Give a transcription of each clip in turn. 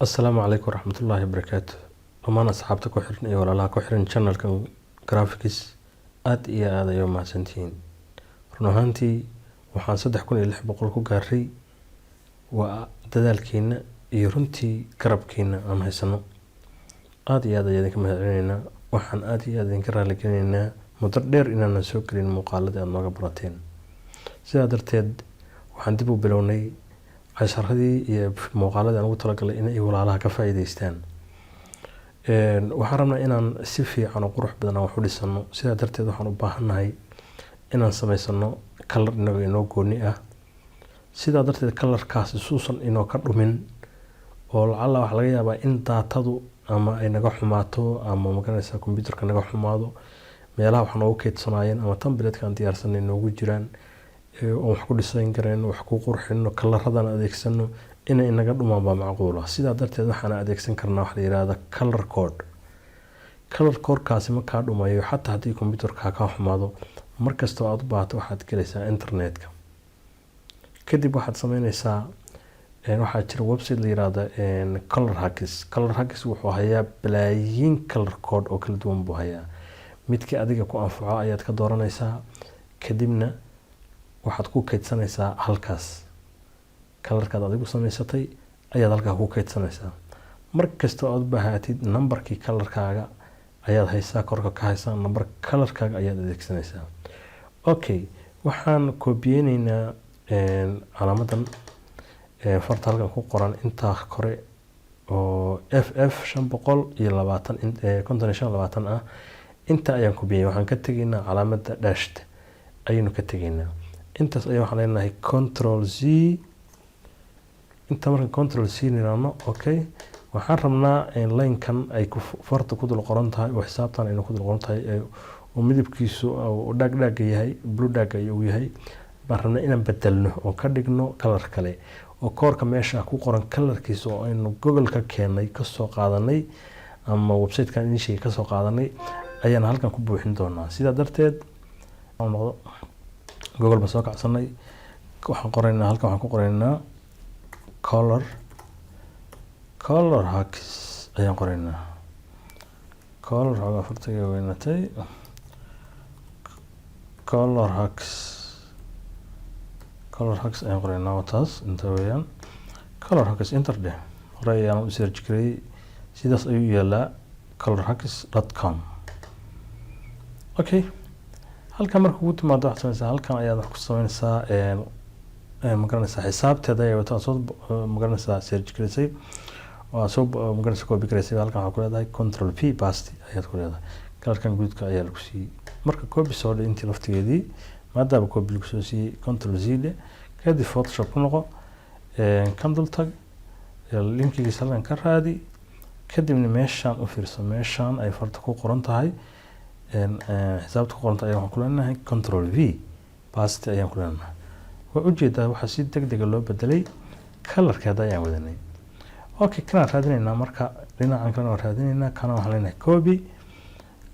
السلام عليكم ورحمة الله وبركاته. وما أصحابتك كحرن ولا لا كحرن channel كان جرافيكس آد يوم مع سنتين رنوهانتي وحان صدح كون اللي حبقول كو قاري وددال كينا يرنتي كرب كينا أم هيسنو آد يدينك مهرينينا وحان يدينك رالكينينا مدردير إننا نسوكرين مقالة أنوغا براتين سيدا درتيد وحان ديبو بلوني casharadii iyo muuqaaladii aan ugu talagalay in ay walaalaha ka faa'iideystaan waxaan rabnaa inaan si fiican oo qurux badan wax u dhisano sidaa darteed waxaan u baahanahay inaan sameysano color inoo gooni ah sidaa darteed colorkaasi suusan inoo ka dhumin oo lacala wax laga yaabaa in daatadu ama ay naga xumaato ama magaranaysa computerka naga xumaado meelaha wax noogu keydsanayeen ama template-ka aan diyaarsanay noogu jiraan oo wax ku dhisan kareen wax ku qurxino kalaradan adeegsano inay inaga dhumaan baa macquul ah sidaa darteed waxaan adeegsan karnaa wax la yiraahdo color code kaasi ma ka dhumayo xataa hadii computerka ka xumaado markasta aad u baahato waxaad galaysaa internetka kadib waxaad sameynaysaa waxaa jira website la yiraahdo color hacks wuxuu hayaa bilaayin color code oo kala duwan buu hayaa midkii adiga ku anfaco ayaad ka dooranaysaa kadibna waxaad ku kaydsanaysaa halkaas colorkaad adigu samaysatay ayaad halkaa ku kaydsanaysaa markasta aad u baahatid numberkii colorkaaga ayaad haysaa korka ka haysaa number colorkaaga ayaad adeegsanaysaa okay waxaan koobiyeynaynaa calaamadan farta halkan ku qoran intaa kore oo ff 520 ah inta ayaan koobiyey waxaan ka tegaynaa calaamada dashed ayaynu ka tegaynaa intaas ayaa waxaan leenahay control z inta markan control c niraano okay waxaan rabnaa line-kan ay farta ku dul qoran tahay oo xisaabtan ay ku dul qoran tahay oo midabkiisu oo dhag yahay blue dhag uu yahay baan rabnaa inaan bedelno oo ka dhigno color kale oo koorka meesha ku qoran colorkiisa oo aynu Google ka keenay ka soo qaadanay ama website-kan inshii ka soo qaadanay ayaan halkan ku buuxin doonaa sidaa darteed aan noqdo Google ba soo kacsanay waxaan qoraynaa halkan waxaan ku qoraynaa color hacks ayaan qoraynaa color haga fartiga weynatay color hacks ayaan qoraynaa wataas inta weeyaan color hacks enter de qorayaan u search garay sidaas ayuu yaalaa colorhacks.com okay halkan marka ugu timaado waxaad sameynaysaa halkan ayaad wax ku sameynaysaa magaranaysaa xisaabteeda ay wataa soo magaranaysaa search gareysay oo soo magaranaysaa copy gareysay halkan waxaad ku leedahay control p paste ayaad ku leedahay kalarkan guudka ayaa lagu siiyey marka copy soo dhig intii laftigeedii maadaama copy lagu soo siiyey control z dhe kadib photoshop ku noqo candle tag linkigiisa halkan ka raadi kadibna meeshaan u fiirso meeshaan ay farta ku qoran tahay xisaabta ku qoranta ayaan ku leenahay control v paste ayaan ku leenahay waa ujeedaa waxa si degdeg loo bedelay colorkeeda ayaan wadanay okay kana raadinaynaa marka dhinacan kana raadinaynaa kana waxaan leenahay copy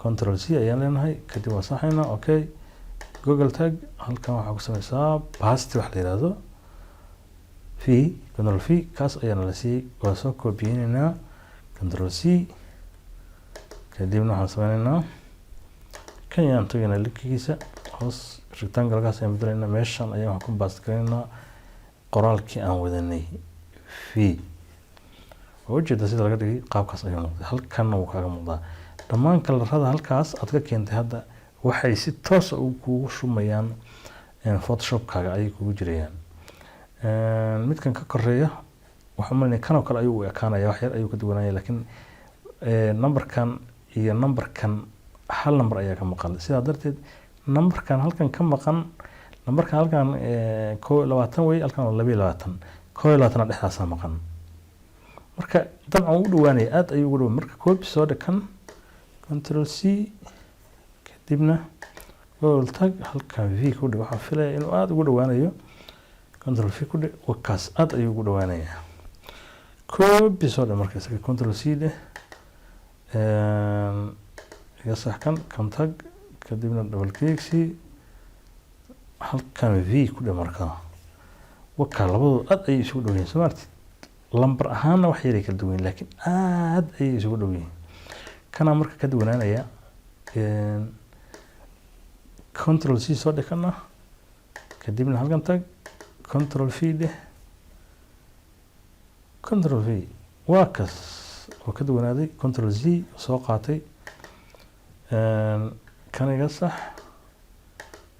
control c ayaan leenahay kadib waa saxayna okay google tag halkan waxa ku samaysaa paste wax la yiraahdo v control v kaas ayaan la siiyay waa soo copy-yeynaa control c kadibna waxaan sameynaynaa kan ayaan tagaynaa linkigiisa hoos rectangle-gaas ayaan bedelaynaa meeshaan ayaan wax ku paste garaynaa qoraalkii aan wadanay v waa ujeedaa sida laga dhigay qaabkaas ayuu noqday halkanna wuu kaaga muuqdaa dhammaan kalarada halkaas aad ka keentay hadda waxay si toos ah kugu shumayaan photoshop-kaaga ayay kugu jirayaan midkan ka koreeya waxa malinay kanoo kale ayuu u ekaanaya wax yar ayuu ka duwanaya laakiin numberkan iyo numberkan hal number ayaa ka maqan sidaa darteed numberkan halkan ka maqan numberkan halkan 20 way halkan 22 22 dhexdaas maqan marka dabcan uu dhawaanay aad ayuu ugu dhaw marka copy soo dhakan control c kadibna google tag halkan v ku dhig waxa filaya inuu aad ugu dhawaanayo control v ku dhig wakaas aad ayuu ugu dhawaanaya copy soo dhakan marka control c dhe يصحكن كم تج كدينا دبل كليكسي halkan v ku dhamarka وكالبو أد أي شو دوين سمعت lambar ahaana wax yar kala duwan laakiin aad ay isugu dhow yihiin kana marka ka duwanaanaya control C soo dhigana kadibna halkan tag control V dheh control V waa kas oo ka duwanaaday control Z soo qaatay kan iga sax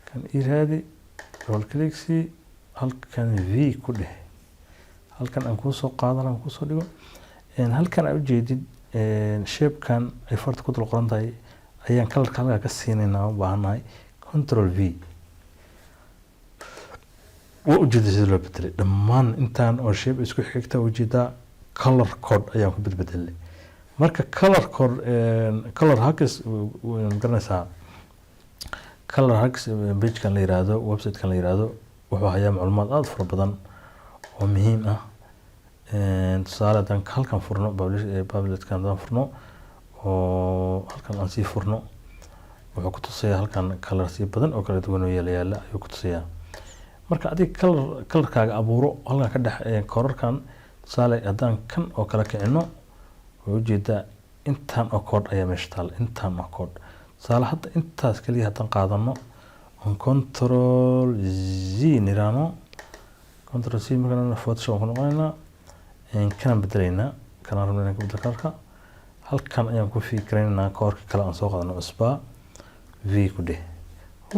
kan iraadi roll click C halkan V ku dheh halkan aan ku soo qaadan aan ku soo dhigo halkan aad u jeedid shape kan ay farta ku dul qoran tahay ayaan colorka halka ka siinayna u baahanahay control V oo ujeedada sida loo bedelay dhammaan intaan oo shape isku xigta ujeeda color code ayaan ku bedbedelay marka color code color hacks garanaysaa color hacks page kan la yiraahdo website kan la yiraahdo wuxuu hayaa macluumaad aad fara badan oo muhiim ah tusaale haddaan halkan furno publishkan haddaan furno oo halkan aan sii furno wuxuu ku tusayaa halkan color si badan oo kala duwan oo yaala ayuu ku tusayaa marka adiga colorkaaga abuuro halkan ka dhex korarkan tusaale haddaan kan oo kala kicino oo ujeedaa intaan oo code ayaa meesha taal intaan oo code tusaale hadda intaas kaliya haddaan qaadano on control Z niraano control C markaan photoshop ku noqonaynaa kanaan bedelaynaa kanaan rabnaa inaan ka bedelo colorka halkan ayaan ku fikrinaynaa colorka kale aan soo qaadano cusbaa V ku dheh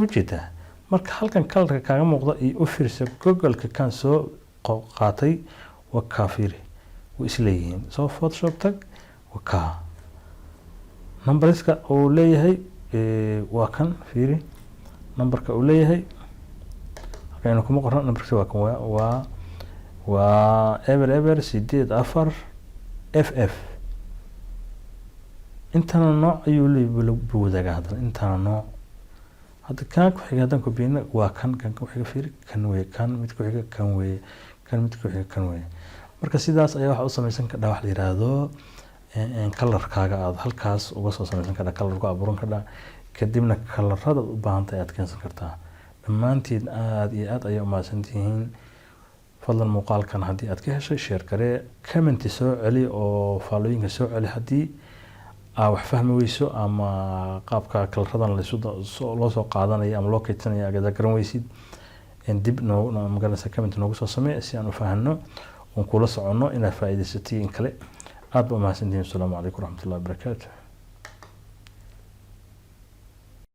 ujeedaa marka halkan colorka kaaga muuqda iyo u fiirsa google-ka kan soo qaatay waa ka fiiri way isleeyihiin soo photoshop tag waa ka numberska uu leeyahay waa kan fiiri numberka uu leeyahay halkan kuma qorno numberka waa kan waa ever 8 FF intana nooc ayuu leeyahay wadaaga hadda intana nooc hadda kan ku xiga hadan ku biina waa kan ku xiga fiiri kan way kan mid ku xiga kan way kan mid ku xiga kan way marka sidaas ayaa waxa u sameeysan ka wax la yiraahdo colorkaaga aad halkaas uga soo sameeysan ka colorka abuuran ka kadibna colorada u baahan tahay aad keensan kartaa dhammaantiin aad iyo aad ayay u maasantihiin fadlan muuqaalkan haddii aad ka heshay share garee comment soo celi oo faallooyinka soo celi haddii wax fahmi weyso ama qaabka colorradan loo soo qaadanayo ama loo kaydsanaya aad garan weysid dib magaranaysa comment noogu soo samee si aan u fahanno oon kula soconno inaad faa'iidaysatay in kale aad ba u mahadsantihiin. Asalaamu calaykum waraxmatullahi wabarakaatu.